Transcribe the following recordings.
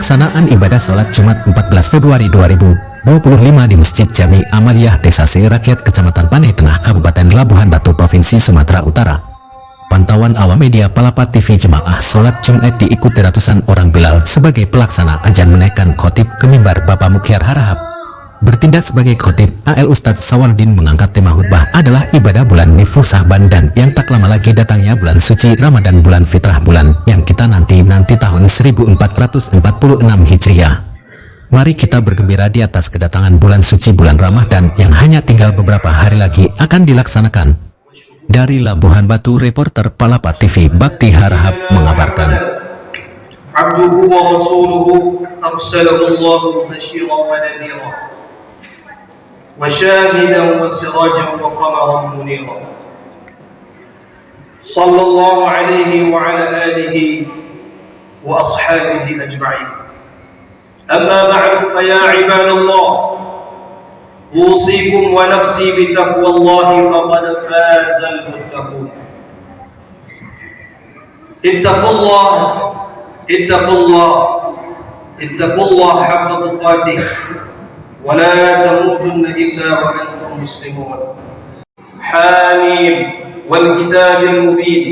Pelaksanaan ibadah sholat Jumat 14 Februari 2025 di Masjid Jami Amaliyah Desa Rakyat Kecamatan Panai Tengah Kabupaten Labuhan Batu Provinsi Sumatera Utara. Pantauan awam media Palapa TV jemaah sholat Jumat diikuti ratusan orang Bilal sebagai pelaksana ajan menaikkan khotib ke mimbar Bapak Mukhiar Harahap. Bertindak sebagai khotib, AL Ustadz Sawardin mengangkat tema khutbah adalah ibadah bulan Nifus Sahban dan yang tak lama lagi datangnya bulan suci Ramadan, bulan fitrah, bulan yang kita nanti tahun 1446 Hijriah. Mari kita bergembira di atas kedatangan bulan suci bulan Ramadan yang hanya tinggal beberapa hari lagi akan dilaksanakan. Dari Labuhan Batu, reporter Palapa TV Bakti Harahap mengabarkan. Abduhu wa rasuluhu arsalallahu basyiran wa nadhira wa syahidan wa sirajan wa qamaran munira. Sallallahu alaihi wa ala alihi wa ashabihi ajma'in. Amma ba'du fa ya ibadallah, أوصيكم ونفسي بتقوى الله فقد فاز المتقون. اتقوا الله اتقوا الله اتقوا الله حق تقاته ولا تموتن إلا وأنتم مسلمون. حاميم والكتاب المبين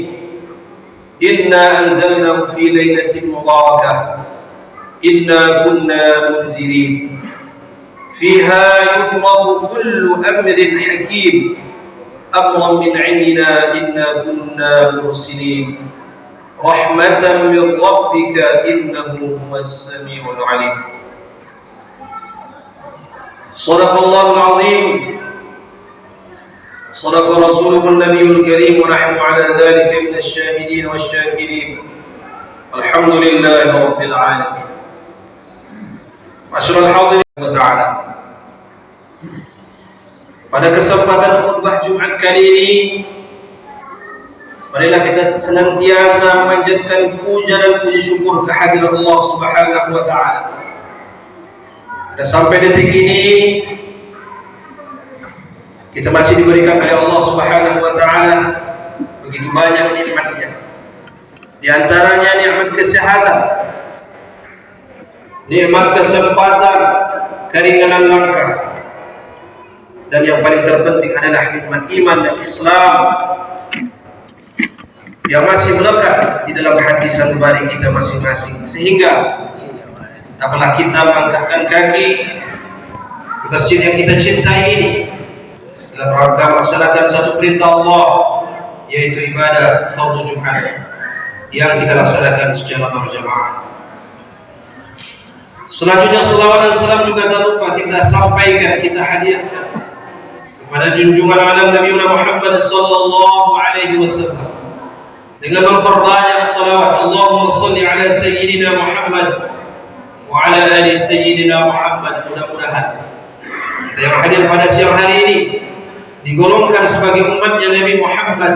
إنا أنزلناه في ليلة مباركة إنا كنا منزلين فيها يفرق كل أمر حكيم أمرا من عندنا إنا كنا مرسلين رحمة من ربك إنه هو السميع العليم. صدق الله العظيم صدق رسوله النبي الكريم ونحن على ذلك من الشاهدين والشاكرين الحمد لله رب العالمين. Masyaallah hadirin ta'ala, pada kesempatan khutbah Jumat kali ini, marilah kita senantiasa memanjatkan puja dan puji syukur kehadirat Allah Subhanahu wa taala. Dan sampai detik ini kita masih diberikan oleh Allah Subhanahu wa taala begitu banyak nikmatnya. Di antaranya nikmat kesehatan, nikmat kesempatan, keringanan langkah, dan yang paling terpenting adalah nikmat iman dan Islam yang masih melekat di dalam hati sanubari kita masing-masing, sehingga dapatlah kita melangkahkan kaki ke masjid yang kita cintai ini dalam rangka melaksanakan satu perintah Allah, yaitu ibadah fardhu Jumat yang kita laksanakan secara berjamaah. Selanjutnya salawat dan salam juga tak lupa kita sampaikan, kita hadiahkan kepada junjungan alam Nabi Muhammad sallallahu alaihi wasallam dengan memperbanyak salawat. Allahumma salli ala sayyidina Muhammad wa ala ali sayyidina Muhammad. Mudah-mudahan kita yang hadir pada siang hari ini digolongkan sebagai umatnya Nabi Muhammad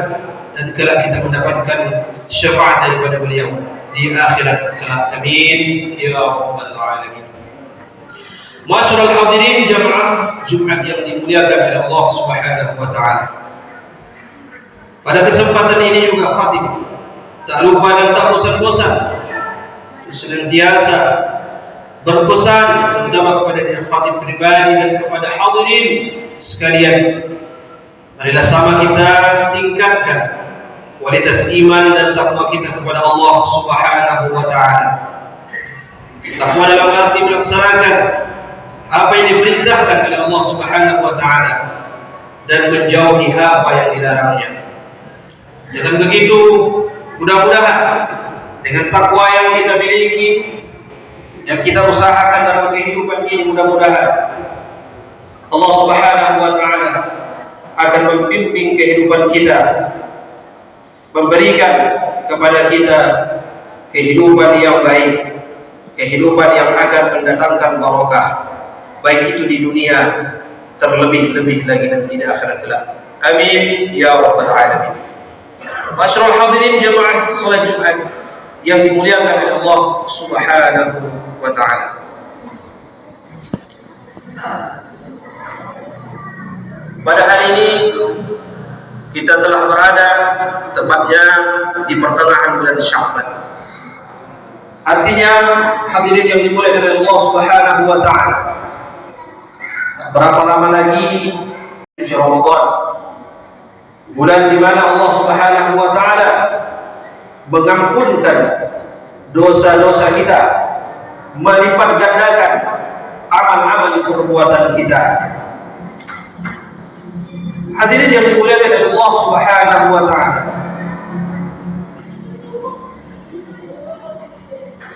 dan kelak kita mendapatkan syafaat daripada beliau di akhirat kelak. Amin ya rabbal alamin. Masyaallah hadirin jamaah Jumat yang dimuliakan oleh Allah Subhanahu wa taala. Pada kesempatan ini juga khatib tak lupa dan tak bosan-bosan senantiasa berpesan, terutama kepada diri khatib pribadi dan kepada hadirin sekalian. Marilah sama kita tingkatkan kualitas iman dan takwa kita kepada Allah Subhanahu wa taala. Takwa dalam arti melaksanakan apa yang diperintahkan oleh Allah Subhanahu wa taala dan menjauhi apa yang dilarangnya. Dengan begitu, mudah-mudahan dengan takwa yang kita miliki, yang kita usahakan dalam kehidupan ini, mudah-mudahan Allah Subhanahu wa taala akan membimbing kehidupan kita, memberikan kepada kita kehidupan yang baik, kehidupan yang akan mendatangkan barokah, baik itu di dunia, terlebih-lebih lagi nanti di akhirat kelak. Amin ya rabbal alamin. Masyaallah hadirin jemaah salat Jumat yang dimuliakan oleh Allah Subhanahu wa taala. Pada hari ini kita telah berada tepatnya di pertengahan bulan Sya'ban. Artinya hadirin yang dimuliakan oleh Allah Subhanahu wa taala, berapa lama lagi suci Ramadan, bulan di mana Allah Subhanahu wa taala mengampunkan dosa-dosa kita, melipat gandakan amal-amal perbuatan kita. Hadirin yang dimuliakan oleh Allah Subhanahu wa taala,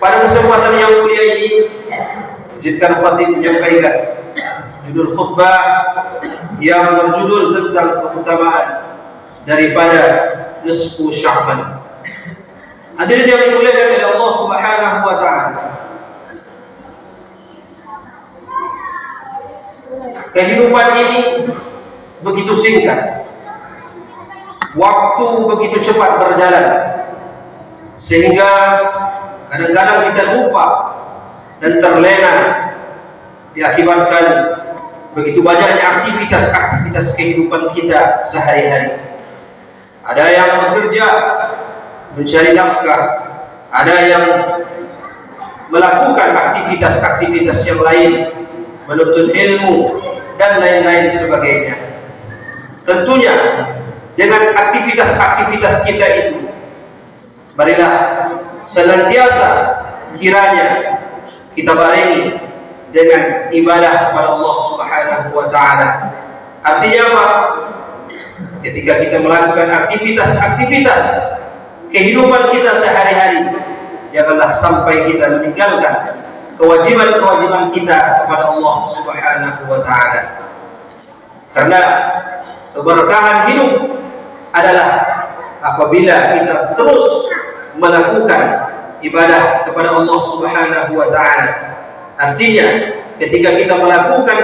pada kesempatan yang mulia ini Zidkan Khatib menyampaikan judul khutbah yang berjudul tentang keutamaan daripada nisfu Sya'ban. Hadirin yang dimuliakan oleh Allah Subhanahu wa taala, kehidupan ini begitu singkat, waktu begitu cepat berjalan, sehingga kadang-kadang kita lupa dan terlena diakibatkan begitu banyaknya aktivitas-aktivitas kehidupan kita sehari-hari. Ada yang bekerja mencari nafkah, ada yang melakukan aktivitas-aktivitas yang lain, menuntut ilmu dan lain-lain sebagainya. Tentunya dengan aktivitas-aktivitas kita itu, marilah senantiasa kiranya kita barengi dengan ibadah kepada Allah Subhanahu wa taala. Artinya apa? Ketika kita melakukan aktivitas-aktivitas kehidupan kita sehari-hari, janganlah sampai kita meninggalkan kewajiban-kewajiban kita kepada Allah Subhanahu wa taala. Karena keberkahan hidup adalah apabila kita terus melakukan ibadah kepada Allah Subhanahu wa taala. Artinya ketika kita melakukan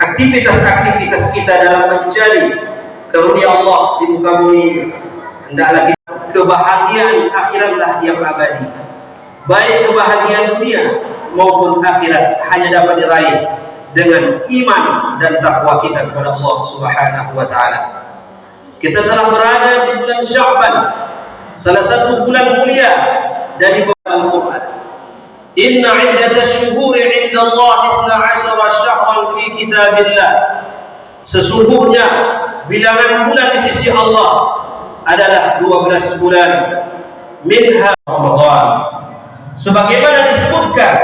aktivitas-aktivitas kita dalam mencari karunia Allah di muka bumi ini, hendaklah kita kebahagiaan akhiratlah yang abadi. Baik kebahagiaan dunia maupun akhirat hanya dapat diraih dengan iman dan takwa kita kepada Allah Subhanahu wa taala. Kita telah berada di bulan Sya'ban, salah satu bulan mulia dari Al-Quran. Inna iddatash syuhuri 'inda Allah 12 syahran fi kitabillah. Sesungguhnya bilangan bulan di sisi Allah adalah 12 bulan, minha Ramadan. Sebagaimana disebutkan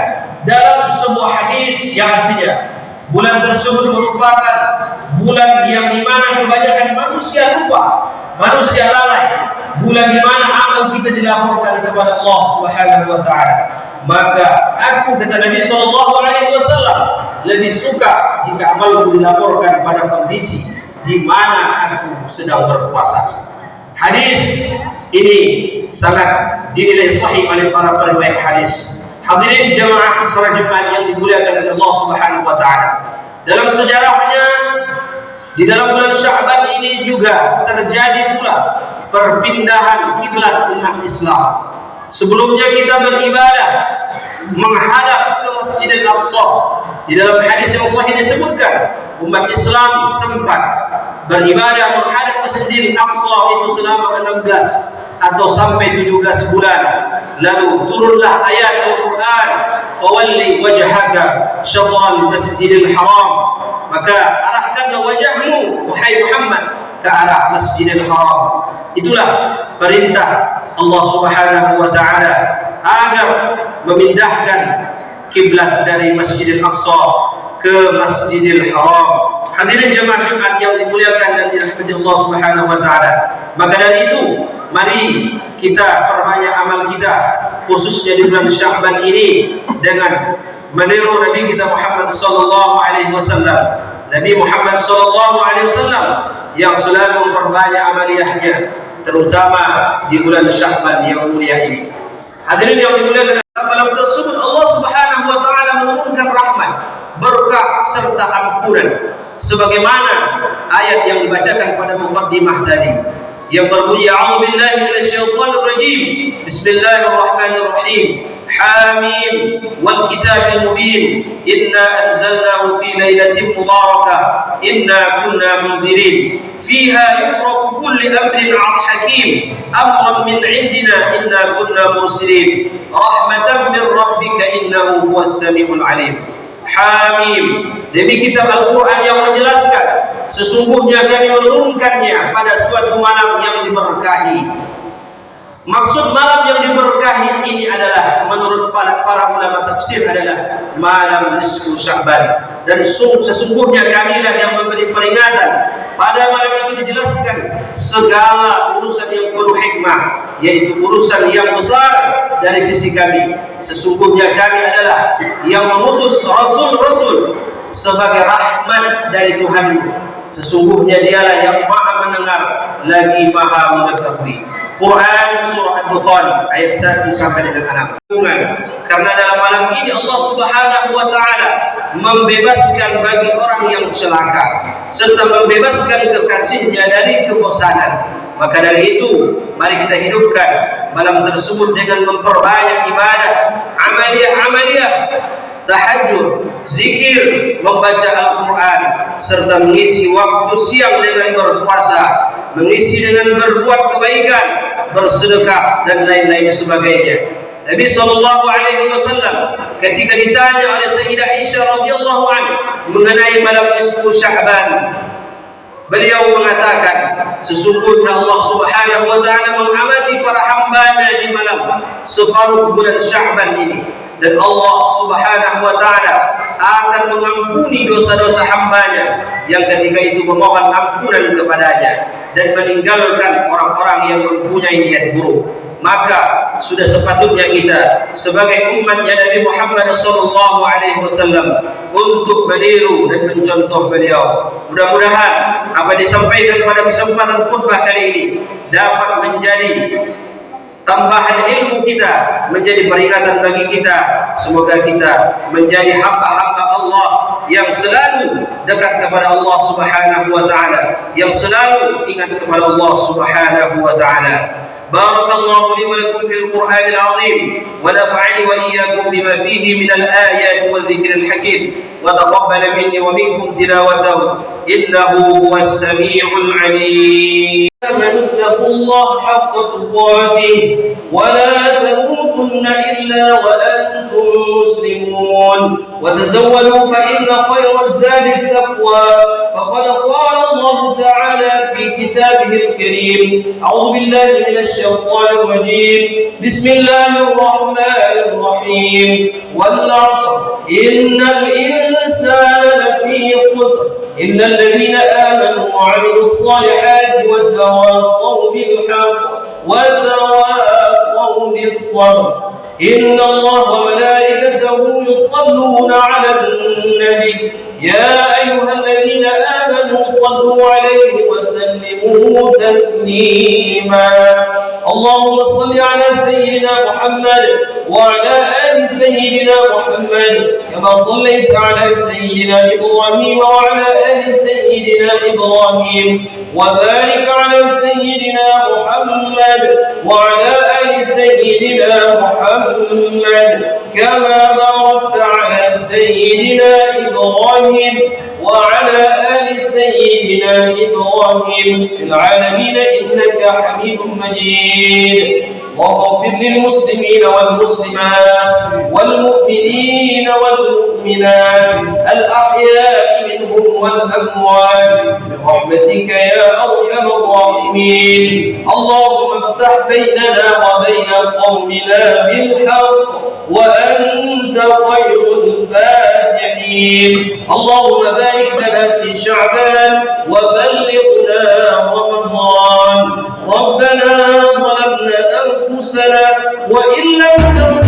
dalam sebuah hadis yang artinya bulan tersebut merupakan bulan yang dimana kebanyakan manusia lupa, manusia lalai, bulan dimana amal kita dilaporkan kepada Allah Subhanahu wa taala. Maka aku, kata Nabi SAW, lebih suka jika amalku dilaporkan pada kondisi di mana aku sedang berpuasa. Hadis ini sangat dinilai sahih oleh para periwayat hadis. Hadirin jamaah salat Jumat yang dimuliakan oleh Allah Subhanahu wa taala. Dalam sejarahnya di dalam bulan Sya'ban ini juga terjadi pula perpindahan kiblat umat Islam. Sebelumnya kita beribadah menghadap ke Masjidil Aqsa. Di dalam hadis yang sahih disebutkan umat Islam sempat beribadah menghadap Masjidil Aqsa itu selama 16 atau sampai 17 bulan. Lalu turunlah ayat Al-Quran, fawalli wajhaka syatral Masjidil Haram, maka arahkanlah wajahmu wahai Muhammad ke arah Masjidil Haram. Itulah perintah Allah Subhanahu wa taala agar memindahkan kiblat dari Masjidil Aqsa ke Masjidil Haram. Hadirin jemaah Jumat yang dimuliakan dan dirahmati Allah Subhanahu wa taala. Maka dari itu, mari kita perbanyak amal kita khususnya di bulan Sya'ban ini dengan meniru Nabi kita Muhammad sallallahu alaihi wasallam. Nabi Muhammad sallallahu alaihi wasallam yang selalu memperbanyak amaliyahnya, terutama di bulan Sya'ban yang mulia ini. Hadirin yang dimuliakan, dalam tersebut Allah Subhanahu wa taala menurunkan rahmat, berkah serta ampunan sebagaimana ayat yang dibacakan pada muqaddimah tadi yang berbunyi a'udzu billahi minasyaitonir rajim, bismillahirrahmanirrahim, hamim wal kitabil mubin, inna anzalnahu fi lailatin mubarakah, inna kunna munzirin, فيها يفرق كل أمر حكيم أمرا من عندنا إنا كنا مرسلين رحمة من ربك إنه هو السميع العليم. Hamim. Demi kitab Al-Quran yang menjelaskan sesungguhnya kami menurunkannya pada suatu malam yang diberkahi. Maksud malam yang diberkahi ini adalah menurut para ulama tafsir adalah malam nisfu Sya'ban. Dan sesungguhnya kamilah yang memberi peringatan. Pada malam itu dijelaskan segala urusan yang penuh hikmah, yaitu urusan yang besar dari sisi kami. Sesungguhnya kami adalah yang mengutus Rasul-Rasul sebagai rahmat dari Tuhanmu. Sesungguhnya dialah yang maha mendengar lagi maha mengetahui. Quran surah Al-Dukhan ayat 1 sampai dengan 6. Karena dalam malam ini Allah Subhanahu wa taala membebaskan bagi orang yang celaka serta membebaskan kekasihnya dari kebosanan. Maka dari itu mari kita hidupkan malam tersebut dengan memperbanyak ibadah, amaliyah, tahajud, zikir, membaca Al-Quran, serta mengisi waktu siang dengan berpuasa, mengisi dengan berbuat kebaikan, bersedekah dan lain-lain sebagainya. Nabi SAW ketika ditanya oleh Sayyidah Aisyah radhiyallahu anha mengenai malam nisfu Sya'ban, beliau mengatakan, sesungguhnya Allah Subhanahu wa taala mengamati para hambanya di malam separuh bulan Sya'ban ini, dan Allah Subhanahu wa taala akan mengampuni dosa-dosa hambanya yang ketika itu memohon ampunan kepadanya dan meninggalkan orang-orang yang mempunyai niat buruk. Maka sudah sepatutnya kita sebagai umatnya Nabi Muhammad SAW untuk meniru dan mencontoh beliau. Mudah-mudahan apa disampaikan pada kesempatan khutbah kali ini dapat menjadi tambahan ilmu kita, menjadi peringatan bagi kita. Semoga kita menjadi hamba-hamba Allah yang selalu dekat kepada Allah Subhanahu wa taala, yang selalu ingat kepada Allah Subhanahu wa taala. Barakallahu li wa lakum fil Qur'anil 'azim wa nafa'ani wa iyyakum bima fihi min al-ayati wa dhikril hakim wa taqabbal minni wa minkum tilawatahu innahu huwas samii'ul 'aliim. اتقوا الله حق تقاته ولا تموتن إلا وأنتم مسلمون وتزودوا فإن خير الزاد التقوى فقد قال الله تعالى في كتابه الكريم أعوذ بالله من الشيطان الرجيم بسم الله الرحمن الرحيم والعصر إن الإنسان لفي خسر إلا الذين آمنوا وعملوا الصالحات وتواصوا بالحق وتواصوا بالصبر إن الله وملائكته يصلون على النبي يا أيها الذين آمنوا صلوا عليه وسلموا تسليما اللهم صل على سيدنا محمد وعلى آل سيدنا محمد كما صليت على سيدنا إبراهيم وعلى آل سيدنا إبراهيم وبارك على سيدنا محمد وعلى آل سيدنا محمد كما باركت على سيدنا إبراهيم وعلى آل سيدنا إبراهيم في العالمين إنك حميد مجيد اللهم اغفر للمسلمين والمسلمات والمؤمنين والمؤمنات الأحياء منهم والأموات برحمتك يا أرحم الراحمين اللهم افتح بيننا وبين قومنا بالحق وأنت خير الفاتحين اللهم بارك لنا في شعبان وبلغنا رمضان ربنا ظلمنا أنفسنا وإن لم تغفر